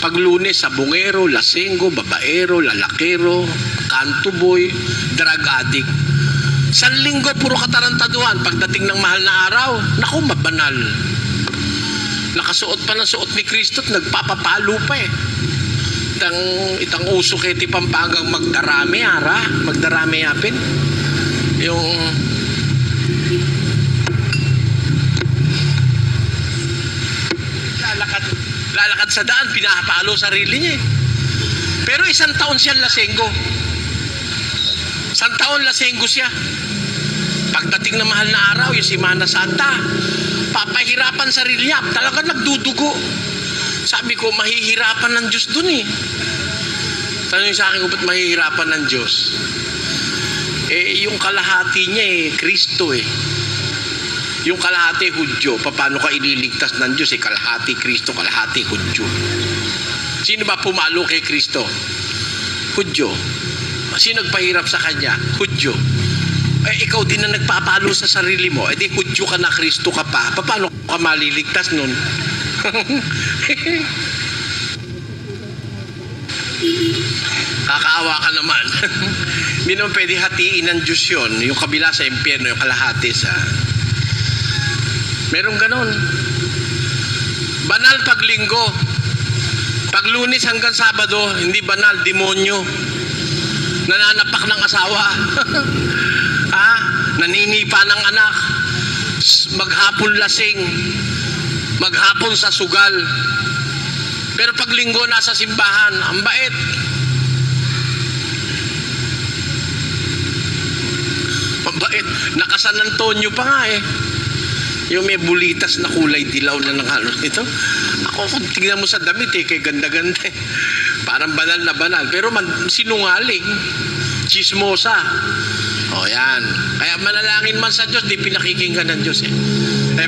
Pag Lunes, sabungero, lasenggo, babaero, lalakero, kanto boy, drug addict. San Linggo, puro katarantaduhan. Pagdating ng mahal na araw, naku, mabanal. Nakasuot pa ng suot ni Kristo at nagpapapalo pa eh. Itang uso kiti Pampangang magdarami, magdarami yapin. Yung lalakad sa daan, pinapalo sarili niya eh. Pero isang taon siya lasenggo. Isang taon lasenggo siya. Pagdating na mahal na araw, yung Semana Santa, papahirapan sarili niya. Talaga nagdudugo. Sabi ko, mahihirapan ng Diyos dun eh. Tanong sa akin, ba't mahihirapan ng Diyos? Eh, yung kalahati niya eh, Kristo eh. Yung kalahati Hudyo, paano ka ililigtas ng Diyos? Kalahati Kristo, kalahati Hudyo. Sino ba pumalo kay Kristo? Hudyo. Sino nagpahirap sa kanya? Hudyo. Eh, ikaw din na nagpapalo sa sarili mo. Eh, di Hudyo ka na, Kristo ka pa. Paano ka maliligtas nun? Kakaawa ka naman. Hindi naman pwede hatiin ng Diyos yun. Yung kabila sa impyerno, yung kalahati sa... Merong ganon. Banal pag Linggo. Pag Lunes hanggang Sabado, hindi banal, demonyo. Nananapak ng asawa. Naninipa ng anak. Maghapon lasing. Maghapon sa sugal. Pero pag Linggo nasa simbahan, ang bait. Ang bait. Naka-San Antonio pa nga eh. Yung may bulitas na kulay dilaw na nakalo nito. Ako, kung tingnan mo sa damit eh, kay ganda-ganda eh. Parang banal na banal. Pero sinungaling. Chismosa. O yan. Kaya manalangin man sa Diyos, di pinakikinggan ng Diyos eh.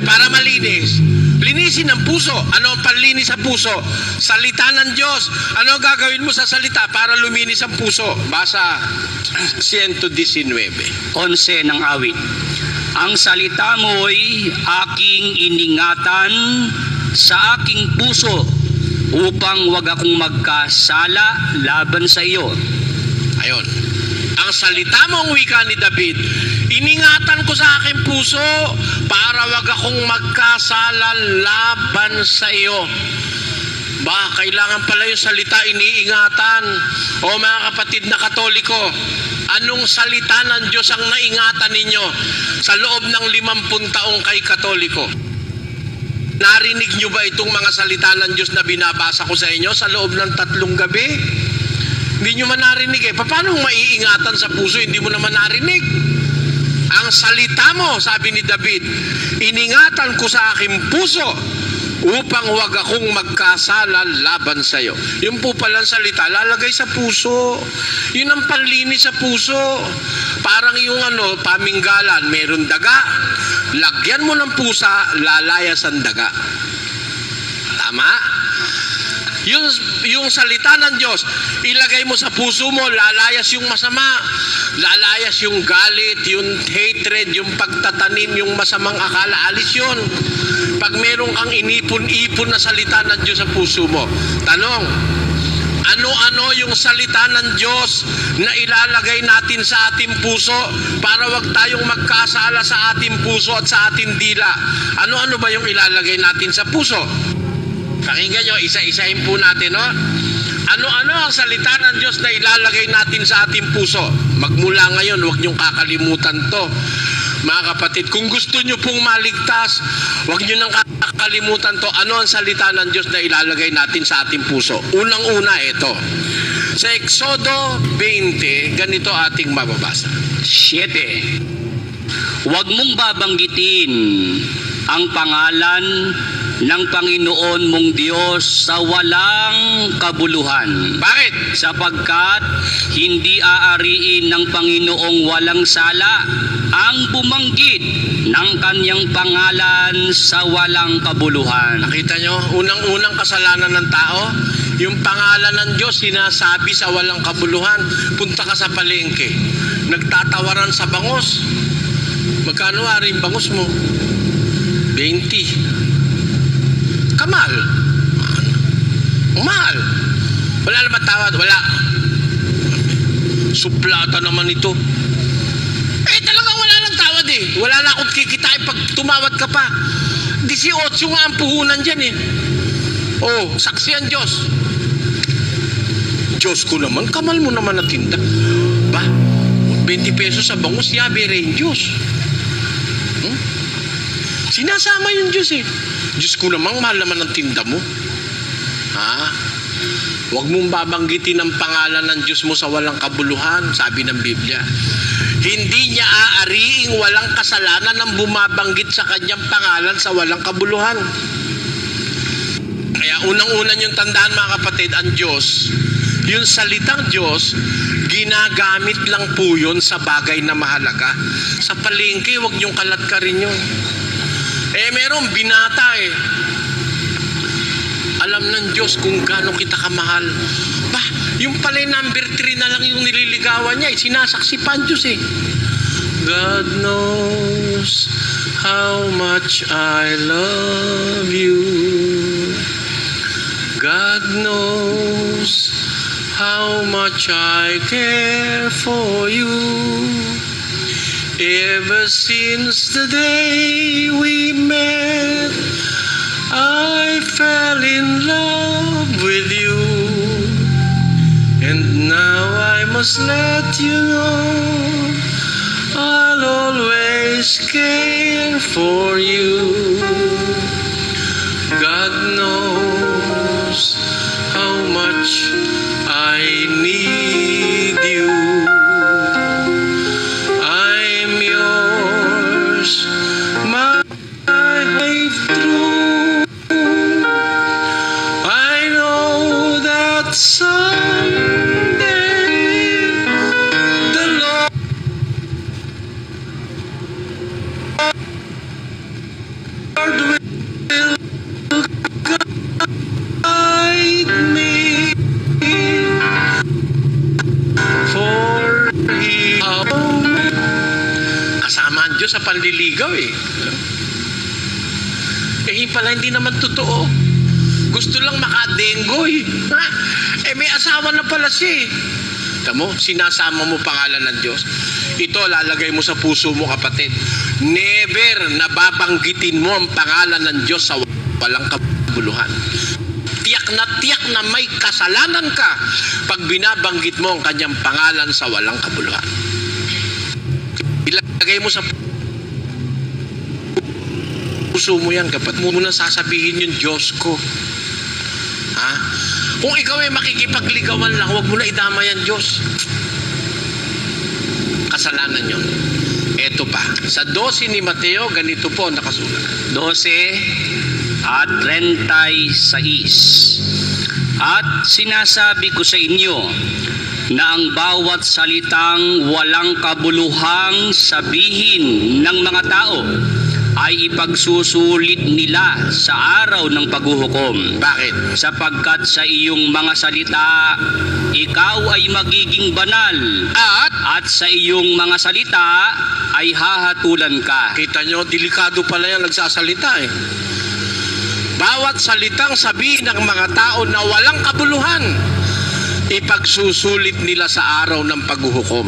Para malinis. Linisin ang puso. Ano ang panlinis sa puso? Salita ng Diyos. Ano ang gagawin mo sa salita para luminis ang puso? Basa 119. 11 ng awit. Ang salita mo'y aking iningatan sa aking puso upang wag akong magkasala laban sa iyo. Ayon. Ang salita mo, ang wika ni David, iningatan ko sa aking puso para wag akong magkasala laban sa iyo. Kailangan pala yung salita iniingatan. O mga kapatid na Katoliko, anong salita ng Diyos ang naingatan ninyo sa loob ng 50 taong kay Katoliko? Narinig nyo ba itong mga salita ng Diyos na binabasa ko sa inyo sa loob ng 3 gabi? Hindi nyo man narinig eh. Paano maiingatan sa puso? Hindi mo naman narinig. Ang salita mo, sabi ni David, iningatan ko sa aking puso upang wag akong magkasala laban sa iyo. Yung po palang salita, lalagay sa puso. Yun ang panlinis sa puso. Parang yung paminggalan, meron daga. Lagyan mo ng pusa, lalayas ang daga. Tama? Yung salita ng Diyos, ilagay mo sa puso mo, lalayas yung masama, lalayas yung galit, yung hatred, yung pagtatanim, yung masamang akala, alis yun. Pag meron kang inipon-ipon na salita ng Diyos sa puso mo, tanong, ano-ano yung salita ng Diyos na ilalagay natin sa ating puso para wag tayong magkasala sa ating puso at sa ating dila? Ano-ano ba yung ilalagay natin sa puso? Pakinggan nyo, isa-isahin po natin, no? Ano-ano ang salita ng Diyos na ilalagay natin sa ating puso? Magmula ngayon, huwag nyong kakalimutan to. Mga kapatid, kung gusto nyo pong maligtas, huwag nyo nang kakalimutan to. Ano ang salita ng Diyos na ilalagay natin sa ating puso? Unang-una, ito. Sa Exodo 20, ganito ating mababasa. 7. Huwag mong babanggitin ang pangalan ng Panginoon mong Diyos sa walang kabuluhan. Bakit? Sapagkat hindi aariin ng Panginoong walang sala ang bumanggit ng kanyang pangalan sa walang kabuluhan. Nakita nyo, unang-unang kasalanan ng tao, yung pangalan ng Diyos sinasabi sa walang kabuluhan. Punta ka sa palengke, nagtatawaran sa bangos. Magkano ari yung bangos mo? 20. Kamal. Mahal. Wala naman tawad, wala. Suplata naman ito. Talagang wala nang tawad eh. Wala na akong kikitain pag tumawad ka pa. 18 nga ang puhunan dyan eh. Oh, saksi ang Diyos. Diyos ko naman, kamal mo naman na tinda. Ba, 20 pesos sa bangus, yabi rin Diyos. Sinasama yung Diyos eh. Diyos ko naman, mahal naman ang tinda mo. Ha? Huwag mong babanggitin ang pangalan ng Diyos mo sa walang kabuluhan, sabi ng Biblia. Hindi niya aariing walang kasalanan ang bumabanggit sa kanyang pangalan sa walang kabuluhan. Kaya unang-una yung tandaan mga kapatid, ang Diyos, yung salitang Diyos, ginagamit lang po yun sa bagay na mahalaga. Sa palengke, huwag niyong kalat ka rin yun. Merong binata eh. Alam ng Diyos kung gaano kita kamahal. Bah, yung pala number 3 na lang yung nililigawan niya, sinasaksi pa ang Diyos eh. God knows how much I love you. God knows how much I care for you. Ever since the day we met, I fell in love with you. And now I must let you know, I'll always care for you. God knows how much I need you. I'm yours, my life through. I know that someday the Lord will guide me, for He kasama ang Diyos sa panliligaw eh. Pala hindi naman totoo. Gusto lang makadenggoy. Ha? May asawa na pala siya eh. Tamo, sinasama mo pangalan ng Diyos. Ito, lalagay mo sa puso mo kapatid. Never nababanggitin mo ang pangalan ng Diyos sa walang kabuluhan. Tiyak na may kasalanan ka pag binabanggit mo ang kanyang pangalan sa walang kabuluhan. Ilagay mo sa puso mo yan, kapatid. Mo muna sasabihin yung Diyos ko. Ha? Kung ikaw ay makikipagligawan lang, huwag mo na idama yan, Diyos. Kasalanan yun. Eto pa, sa 12 ni Mateo, ganito po nakasulat. 12 at 36. At sinasabi ko sa inyo na ang bawat salitang walang kabuluhang sabihin ng mga tao ay ipagsusulit nila sa araw ng paghuhukom. Bakit? Sapagkat sa iyong mga salita, ikaw ay magiging banal. At sa iyong mga salita ay hahatulan ka. Kita nyo, delikado pala yan nagsasalita eh. Bawat salitang sabihin ng mga tao na walang kabuluhan, ipagsusulit nila sa araw ng paghuhukom.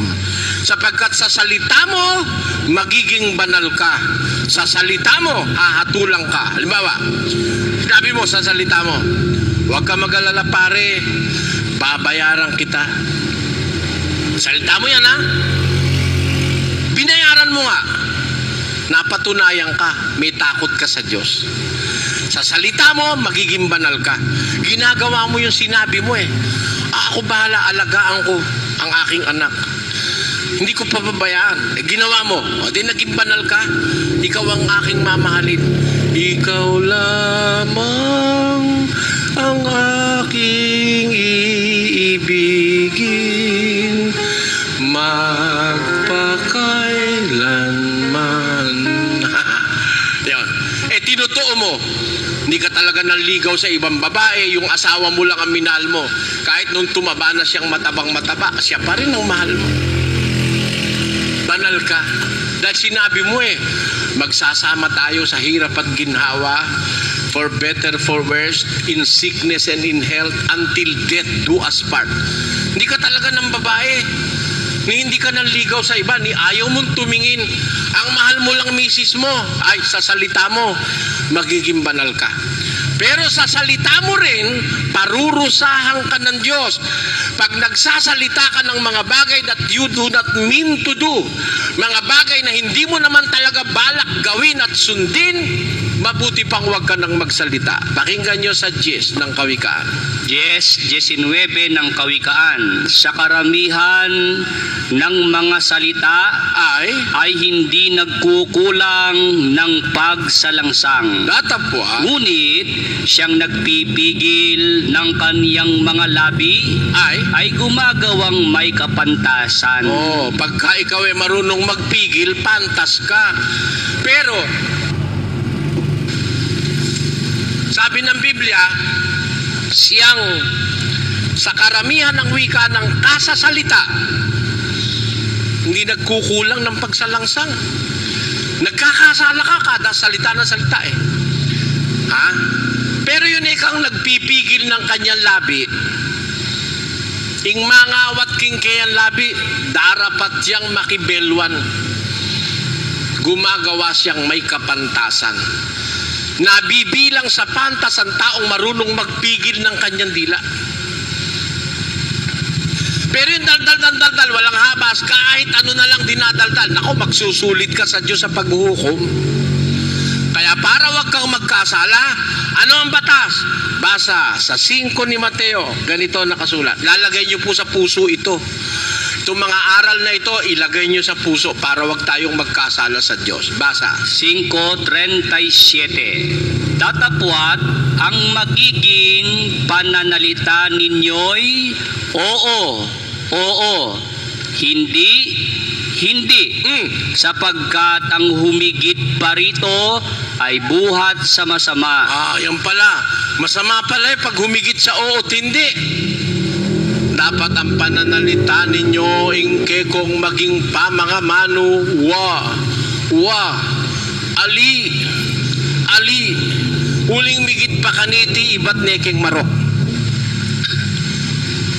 Sapagkat sa salita mo, magiging banal ka. Sa salita mo, hahatulang ka. Halimbawa, sinabi mo sa salita mo, huwag ka mag-alala pare, babayaran kita. Salita mo yan ha? Binayaran mo nga. Napatunayan ka, may takot ka sa Diyos. Sa salita mo, magiging banal ka. Ginagawa mo yung sinabi mo eh. Ako bahala, alagaan ko ang aking anak. Hindi ko pababayaan. Ginawa mo. O di naging banal ka. Ikaw ang aking mamahalin. Ikaw lamang ang aking iibigin magpakailanman. Yan. Tinutuo mo. Hindi ka talaga naligaw sa ibang babae. Yung asawa mo lang ang minahal mo. Kahit nung tumaba na siyang matabang-mataba, siya pa rin ang mahal mo. Banal ka. Dahil sinabi mo magsasama tayo sa hirap at ginhawa. for better, for worse, in sickness and in health, until death do us part. Hindi ka talaga ng babae, ni hindi ka nanligaw sa iba, ni ayaw mong tumingin. Ang mahal mo lang misis mo, ay sa salita mo, magiging banal ka. Pero sa salita mo rin, parurusahan ka ng Diyos. Pag nagsasalita ka ng mga bagay that you do not mean to do, mga bagay na hindi mo naman talaga balak gawin at sundin, mabuti pang huwag ka nang magsalita. Pakinggan nyo sa 10 ng Kawikaan. Yes, 19 ng Kawikaan. Sa karamihan ng mga salita ay hindi nagkukulang ng pagsalangsang. Datapwat Ngunit siyang nagpipigil ng kaniyang mga labi ay gumagawang may kapantasan. pagka ikaw ay marunong magpigil, pantas ka. Pero, sabi ng Biblia, siyang sa karamihan ng wika ng kasasalita, hindi nagkukulang ng pagsalangsang. Nagkakasala ka kada salita ng salita eh. Ha? Pero yun ikang nagpipigil ng kanyang labi. Ing mangawat king kayang labi, darapat siyang makibelwan. Gumagawa siyang may kapantasan. Nabibilang sa pantas ang taong marunong magpigil ng kanyang dila. Pero yung daldal, walang habas, kahit ano na lang dinadaldal, naku, magsusulit ka sa Diyos sa paghuhukom. Kaya para wag kang magkasala, ano ang batas? Basa sa 5 ni Mateo, ganito nakasulat. Lalagay niyo po sa puso ito. Itong mga aral na ito, ilagay niyo sa puso para wag tayong magkasala sa Diyos. Basa. 5:37. Datapwat ang magiging pananalita ninyo'y oo, hindi, sapagkat ang humigit pa rito ay buhat sa masama. Yan pala. Masama pala pag humigit sa oo at hindi. Dapat ang pananalita ninyo ingke kong maging pamangamano ali uling migit pa kaniti ibat nekeng marok.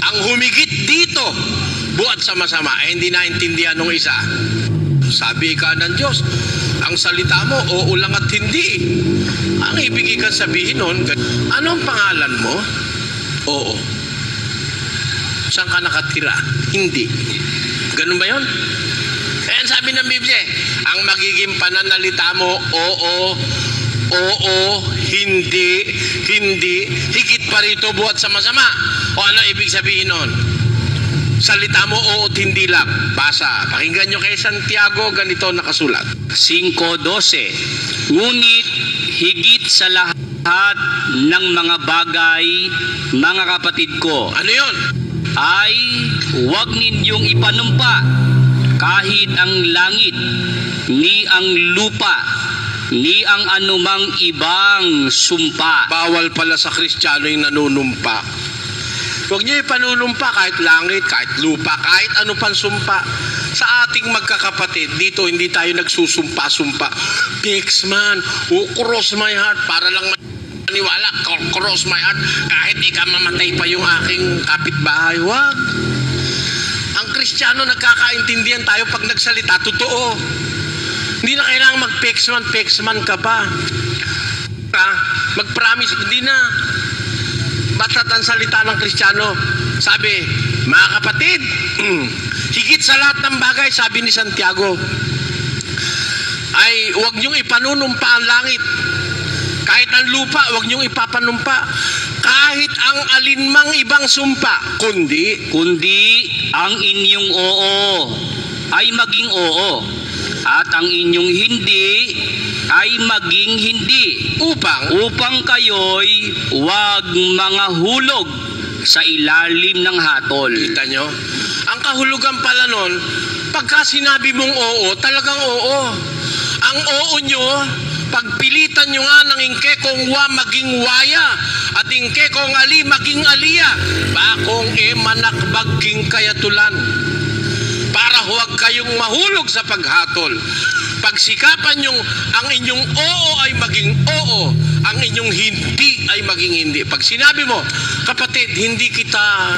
Ang humigit dito buhat sa masama hindi naintindihan ng isa. Sabi ka ng Diyos, ang salita mo oo lang at hindi. Ang ibig kang sabihin nun, anong pangalan mo? Oo. Saan ka nakatira? Hindi. Ganun ba yun? Kaya sabi ng Biblia, ang magiging pananalita mo, oo, hindi, higit pa rito buhat sa masama. O ano ibig sabihin nun? Salita mo, oo at hindi lang. Basa. Pakinggan nyo kay Santiago, ganito nakasulat. 5:12. Ngunit higit sa lahat ng mga bagay, mga kapatid ko, Ano yun? ay huwag ninyong ipanumpa kahit ang langit, ni ang lupa, ni ang anumang ibang sumpa. Bawal pala sa Kristiyano yung nanunumpa. Huwag niyo ipanunumpa kahit langit, kahit lupa, kahit ano pang sumpa. Sa ating magkakapatid, dito hindi tayo nagsusumpa-sumpa. Pixman, cross my heart, para lang maniwala, cross my heart, kahit ikamamatay pa yung aking kapitbahay. Wag. Ang Kristiyano, nagkakaintindihan tayo pag nagsalita, totoo. Hindi na kailangan mag-pexman ka pa. Mag-promise, hindi na. Basta't ang salita ng Kristiyano, sabi, mga kapatid, higit sa lahat ng bagay, sabi ni Santiago, ay huwag niyong ipanunumpa ang langit. Kahit ang lupa, huwag niyong ipapanumpa. Kahit ang alinmang ibang sumpa, kundi ang inyong oo ay maging oo, at ang inyong hindi ay maging hindi, upang kayo'y huwag mga hulog sa ilalim ng hatol. Kita nyo? Ang kahulugan pala nun, pagka sinabi mong oo, talagang oo. Ang oo nyo, pagpilitan nyo nga ng ingke kong wa maging waya, at ingke kong ali maging aliya, bakong manakbag king kayatulan. Para huwag kayong mahulog sa paghatol. Pagsikapan yung ang inyong oo ay maging oo, ang inyong hindi ay maging hindi. Pag sinabi mo, kapatid, hindi kita